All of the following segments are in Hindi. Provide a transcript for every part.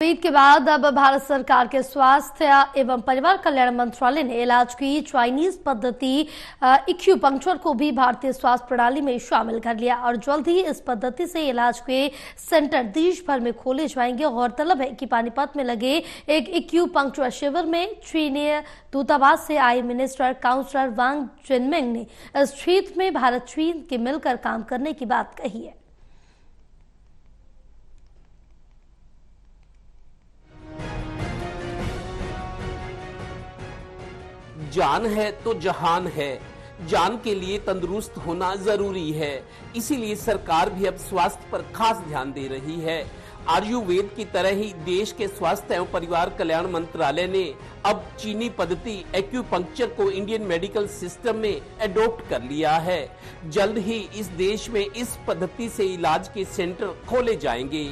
कोविड के बाद अब भारत सरकार के स्वास्थ्य एवं परिवार कल्याण मंत्रालय ने इलाज की चाइनीज पद्धति एक्यूपंक्चर को भी भारतीय स्वास्थ्य प्रणाली में शामिल कर लिया और जल्द ही इस पद्धति से इलाज के सेंटर देश भर में खोले जाएंगे। गौरतलब है कि पानीपत में लगे एक एक्यूपंक्चर शिविर में चीनी दूतावास से आए मिनिस्टर काउंसलर वांग जिनमिंग ने इस क्षेत्र में भारत चीन के मिलकर काम करने की बात कही है। जान है तो जहान है। जान के लिए तंदुरुस्त होना जरूरी है, इसीलिए सरकार भी अब स्वास्थ्य पर खास ध्यान दे रही है। आयुर्वेद की तरह ही देश के स्वास्थ्य एवं परिवार कल्याण मंत्रालय ने अब चीनी पद्धति एक्यूपंक्चर को इंडियन मेडिकल सिस्टम में एडॉप्ट कर लिया है। जल्द ही इस देश में इस पद्धति से इलाज के सेंटर खोले जाएंगे।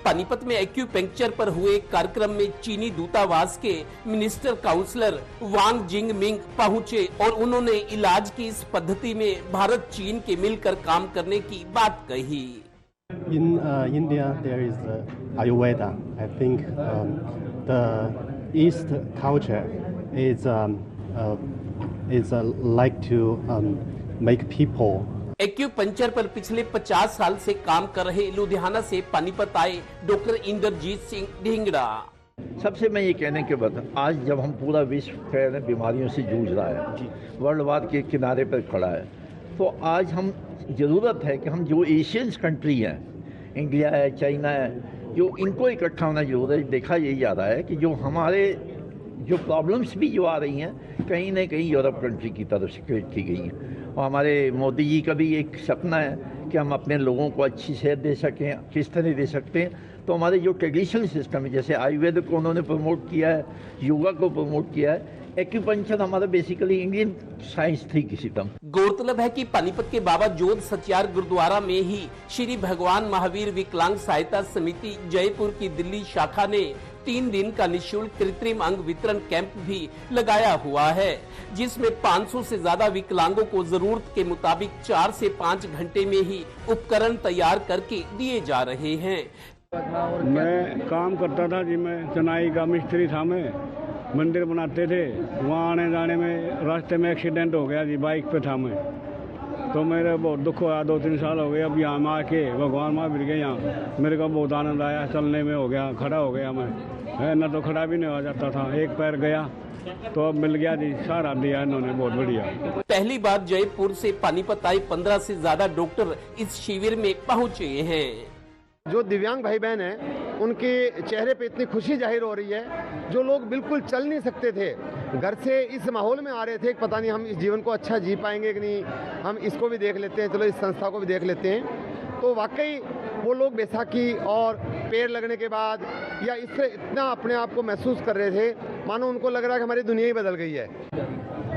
पानीपत में एक्यूपंक्चर पर हुए कार्यक्रम में चीनी दूतावास के मिनिस्टर काउंसलर वांग जिनमिंग पहुंचे और उन्होंने इलाज की इस पद्धति में भारत चीन के मिलकर काम करने की बात कही। In India, there is Ayurveda. I think the East culture is like to make people. Acupuncture पर पिछले 50 साल से काम कर रहे लुधियाना से पानीपत आए डॉक्टर इंद्रजीत सिंह ढींगड़ा। सबसे मैं ये कहने के बाद आज जब हम पूरा विश्व बीमारियों से जूझ रहा है, वर्ल्ड वार के किनारे पर खड़ा है, तो आज हम ज़रूरत है कि हम जो एशियंस कंट्री हैं, इंडिया है, चाइना है, जो इनको इकट्ठा होना जरूर है। देखा यही जा रहा है कि जो हमारे जो प्रॉब्लम्स भी जो आ रही हैं कहीं ना कहीं यूरोप कंट्री की तरफ से क्रिएट की गई हैं। और हमारे मोदी जी का भी एक सपना है कि हम अपने लोगों को अच्छी सेहत दे सकें। किस तरह दे सकते हैं? तो हमारे जो ट्रेडिशनल सिस्टम है, जैसे आयुर्वेद को उन्होंने प्रमोट किया है, योगा को प्रमोट किया है, एक्यूपंक्चर हमारा बेसिकली इंडियन साइंस थी किसी तरह। गौरतलब है कि पानीपत के बाबा जोध सचियार गुरुद्वारा में ही श्री भगवान महावीर विकलांग सहायता समिति जयपुर की दिल्ली शाखा ने 3 दिन का निःशुल्क कृत्रिम अंग वितरण कैंप भी लगाया हुआ है, जिसमें 500 से ज्यादा विकलांगों को जरूरत के मुताबिक 4 से 5 घंटे में ही उपकरण तैयार करके दिए जा रहे हैं। मैं काम करता था जी, मैं चनाई का मिस्त्री था। मैं मंदिर बनाते थे, वहाँ आने जाने में रास्ते में एक्सीडेंट हो गया जी, बाइक पे था मैं, तो मेरे बहुत दुख हुआ। 2-3 साल हो गए अब यहाँ में आके भगवान माँ मिल गए यहाँ, मेरे को बहुत आनंद आया। चलने में हो गया, खड़ा हो गया मैं, न तो खड़ा भी नहीं हो जाता था, एक पैर गया तो अब मिल गया जी, सहारा दिया इन्होंने, बहुत बढ़िया। पहली बार जयपुर से पानीपत आए 15 से ज्यादा डॉक्टर इस शिविर में पहुँचे हैं। जो दिव्यांग भाई बहन हैं, उनके चेहरे पे इतनी खुशी जाहिर हो रही है। जो लोग बिल्कुल चल नहीं सकते थे, घर से इस माहौल में आ रहे थे, पता नहीं हम इस जीवन को अच्छा जी पाएंगे कि नहीं, हम इसको भी देख लेते हैं, चलो इस संस्था को भी देख लेते हैं। तो वाकई वो लोग बैसाखी और पेड़ लगने के बाद या इससे इतना अपने आप को महसूस कर रहे थे मानो उनको लग रहा है कि हमारी दुनिया ही बदल गई है।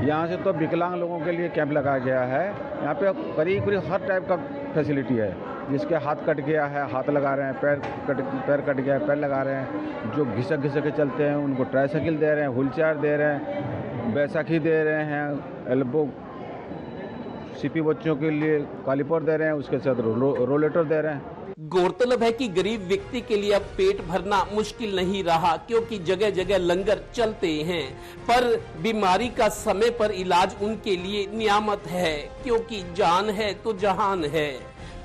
यहाँ से तो विकलांग लोगों के लिए कैंप लगाया गया है। यहाँ पे करीब हर टाइप का फैसिलिटी है। जिसके हाथ कट गया है हाथ लगा रहे हैं, पैर कट गया है पैर लगा रहे हैं, जो घिसक के चलते हैं उनको ट्राइसाइकिल दे रहे हैं, व्हील चेयर दे रहे हैं, बैसाखी दे रहे हैं, एल्बो सीपी बच्चों के लिए कालीपर दे रहे हैं, उसके साथ रोलेटर दे रहे हैं। गौरतलब है कि गरीब व्यक्ति के लिए अब पेट भरना मुश्किल नहीं रहा, क्योंकि जगह जगह लंगर चलते हैं, पर बीमारी का समय पर इलाज उनके लिए नियामत है, क्योंकि जान है तो जहान है।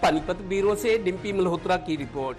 पानीपत ब्यूरो से डिम्पी मल्होत्रा की रिपोर्ट।